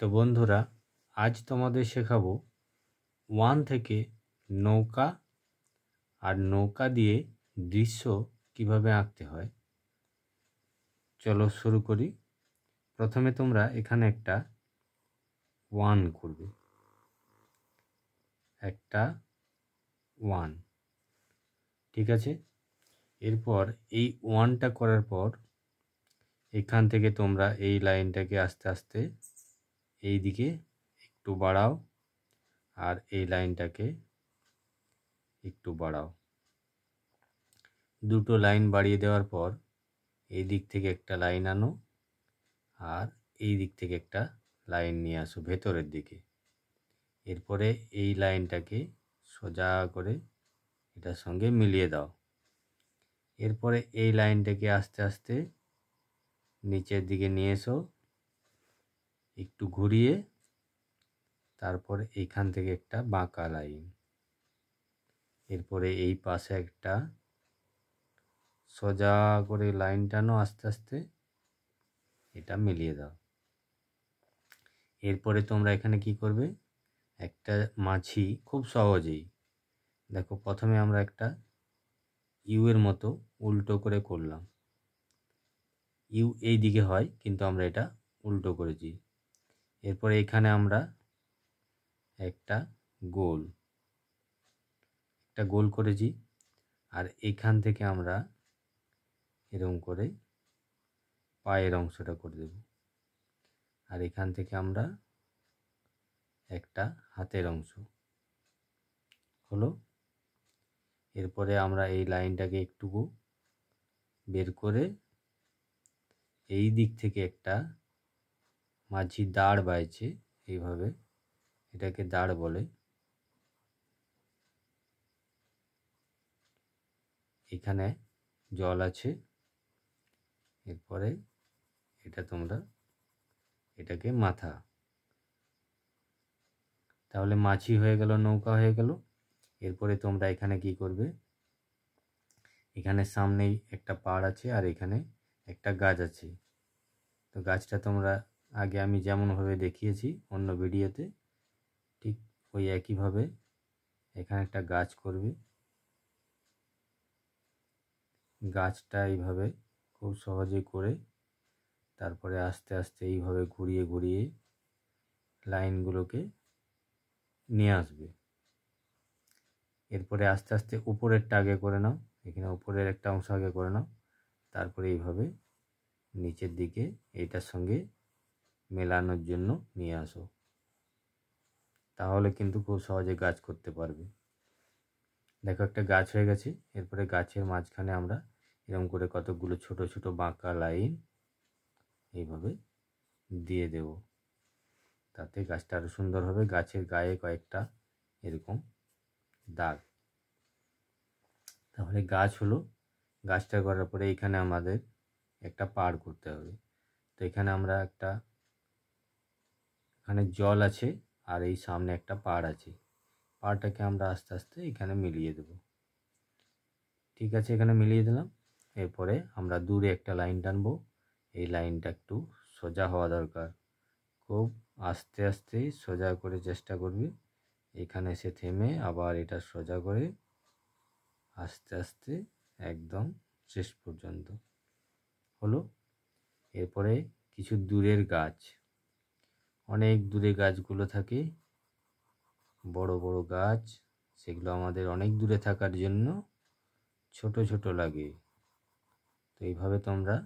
তো বন্ধুরা, আজ তোমাদের শেখাবো 1 থেকে নৌকা আর নৌকা দিয়ে দৃশ্য কিভাবে আঁকতে হয়। চলো শুরু করি। প্রথমে তোমরা এখানে একটা 1 করবে, একটা 1, ঠিক আছে। এরপর এই 1টা করার পর এখান থেকে তোমরা এই লাইনটাকে আস্তে আস্তে এই দিকে একটু বাড়াও আর এই লাইনটাকে একটু বাড়াও। দুটো লাইন বাড়িয়ে দেওয়ার পর এই দিক থেকে একটা লাইন আনো আর এই দিক থেকে একটা লাইন নিয়ে আসো ভেতরের দিকে। এরপরে এই লাইনটাকে সোজা করে এটার সঙ্গে মিলিয়ে দাও। এরপরে এই লাইনটাকে আস্তে আস্তে নিচের দিকে নিয়ে এসো, একটু ঘুরিয়ে, তারপরে এইখান থেকে একটা বাঁকা লাইন। এরপরে এই পাশে একটা সোজা করে লাইন টানো আস্তে আস্তে, এটা মিলিয়ে দাও। এরপরে তোমরা এখানে কি করবে, একটা মাছি খুব সহজেই দেখো, প্রথমে আমরা একটা ইউ এর মতো উল্টো করে করলাম। ইউ এই দিকে হয় কিন্তু আমরা এটা উল্টো করেছি। এরপরে এখানে আমরা একটা গোল করেছি আর এখান থেকে আমরা এরকম করে পায়ের অংশটা করে দেব আর এখান থেকে আমরা একটা হাতের অংশ হলো। এরপরে আমরা এই লাইনটাকে একটুকু বের করে এই দিক থেকে একটা মাঝি দাঁড় বাইছে, এইভাবে, এটাকে দাঁড় বলে। এখানে জল আছে, এরপরে এটা তোমরা এটাকে মাথা, তাহলে মাছি হয়ে গেল, নৌকা হয়ে গেল। এরপরে তোমরা এখানে কি করবে, এখানে সামনেই একটা পাড় আছে আর এখানে একটা গাছ আছে। তো গাছটা তোমরা আগে আমি যেমনভাবে দেখিয়েছি অন্য ভিডিওতে, ঠিক ওই একইভাবে এখানে একটা গাছ করবে। গাছটা এইভাবে খুব সহজে করে তারপরে আস্তে আস্তে এইভাবে ঘুরিয়ে ঘুরিয়ে লাইনগুলোকে নিয়ে আসবে। এরপরে আস্তে আস্তে উপরেরটা আগে করে নাও, এখানে উপরের একটা অংশ আগে করে নাও, তারপরে এইভাবে নিচের দিকে এইটার সঙ্গে মেলানোর জন্য নিয়ে আসো, তাহলে কিন্তু খুব সহজে গাছ করতে পারবে। দেখো একটা গাছ হয়ে গেছে। এরপরে গাছের মাঝখানে আমরা এরকম করে কতগুলো ছোট ছোট বাঁকা লাইন এইভাবে দিয়ে দেব, তাতে গাছটা আরো সুন্দর হবে। গাছের গায়ে কয়েকটা এরকম দাগ, তাহলে গাছ হলো। গাছটা করার পরে এখানে আমাদের একটা পাড় করতে হবে। তো এখানে আমরা একটা, এখানে জল আছে আর এই সামনে একটা পাড় আছে, পাড়টাকে আমরা আস্তে আস্তে এখানে মিলিয়ে দেব। ঠিক আছে, এখানে মিলিয়ে দিলাম। এরপরে আমরা দূরে একটা লাইন টানবো, এই লাইনটা একটু সোজা হওয়া দরকার, খুব আস্তে আস্তে সোজা করে চেষ্টা করবি। এখানে এসে থেমে আবার এটা সোজা করে আস্তে আস্তে একদম শেষ পর্যন্ত হলো। এরপরে কিছু দূরের গাছ, অনেক দূরে গাছগুলো থাকে, বড় বড় গাছ, সেগুলো আমাদের অনেক দূরে থাকার জন্য ছোট ছোট লাগে। তো এইভাবে তোমরা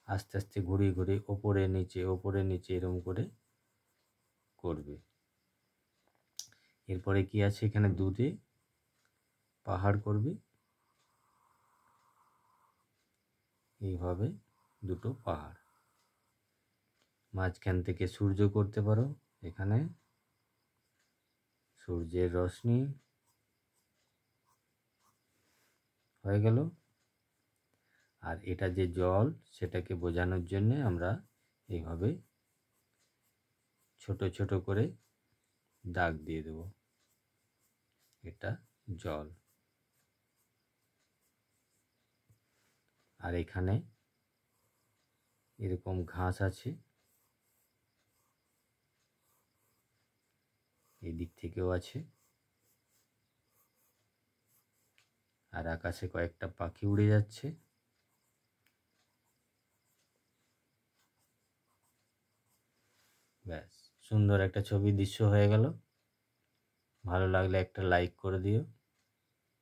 আস্তে আস্তে ঘুরিয়ে ঘুরিয়ে ওপরে নিচে এরকম করে করবে। এরপরে কি আছে, এখানে দূরে পাহাড় করবে, এইভাবে দুটো পাহাড়। মাঝখান থেকে সূর্য করতে পারো, এখানে সূর্যের রশ্মি হয়ে গেল। আর এটা যে জল, সেটাকে বোঝানোর জন্য আমরা এইভাবে ছোট ছোট করে দাগ দিয়ে দেব, এটা জল। আর এখানে এরকম ঘাস আছে, দিক থেকেও আছে। আর আকাশে কয়েকটা পাখি উড়ে যাচ্ছে। ব্যাস, সুন্দর একটা ছবির দৃশ্য হয়ে গেল। ভালো লাগলে একটা লাইক করে দিও।